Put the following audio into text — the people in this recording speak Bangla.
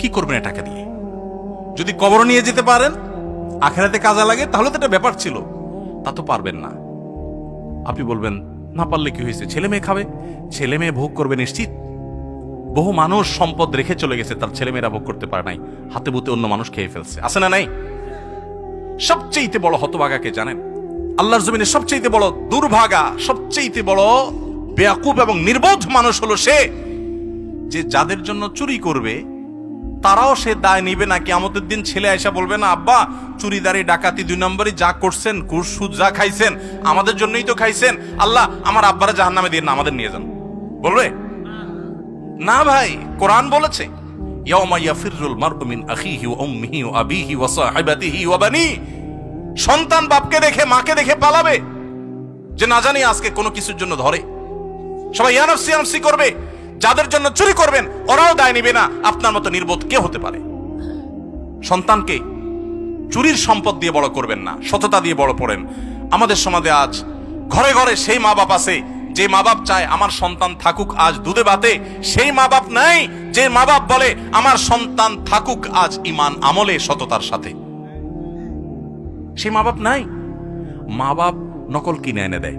কি করবেন এ টাকা দিয়ে? যদি কবর নিয়ে যেতে পারেন, আখেরাতে কাজে লাগে, তাহলে তো একটা ব্যাপার ছিল। তা তো পারবেন না। আপনি বলবেন না পারলে কি হয়েছে, ছেলে মেয়ে খাবে, ছেলে মেয়ে ভোগ করবে নিশ্চিত। বহু মানুষ সম্পদ রেখে চলে গেছে, তার ছেলে মেয়েরা ভোগ করতে পারে নাই, হাতে বুতে অন্য মানুষ খেয়ে ফেলছে, আছে না নাই? সবচেয়ে বড় হতভাগাকে জানেন? আল্লাহর জমিনে সবচেয়ে বড় দুর্ভাগা, সবচেয়ে বড় বেয়াকুব এবং নির্বোধ মানুষ হলো সে, যে যাদের জন্য চুরি করবে তারাও সে দায় নিবে না। কিয়ামতের দিন ছেলে আয়সা বলবে না, আব্বা চুরিদারি ডাকাতি 2 নম্বরই যা করছেন, ঘুষ সুদ যা খাইছেন আমাদের জন্যই তো খাইছেন, আল্লাহ আমার আব্বারা জাহান্নামে দিয়ে না, আমাদের নিয়ে যান। বলবে না ভাই, কোরআন বলেছে ইয়াউমা ইয়াফিরুল মারউ মিন আখিহি ওয়া উম্মিহি ওয়া আবিহি ওয়া সাহিবাতিহি ওয়া বানি। সন্তান বাপকে দেখে মাকে দেখে পালাবে, যে না জানি আজকে কোনো কিছুর জন্য ধরে। সবাই ইয়া নাফসি ইয়া নাফসি করবে। যাদের জন্য চুরি করবেন ওরাও দায় নিবে না। আপনার মতো নির্বোধ কে হতে পারে? সন্তানকে চুরির সম্পদ দিয়ে বড় করবেন না, সততা দিয়ে বড় করেন। আমাদের সমাজে আজ ঘরে ঘরে সেই মা বাপ আছে যে মা বাপ চায় আমার সন্তান থাকুক আজ দুধে ভাতে, সেই মা বাপ নাই যে মা বাপ বলে আমার সন্তান থাকুক আজ ঈমান আমলে সততার সাথে। সেই মা বাপ নাই। মা বাপ নকল কিনে এনে দেয়।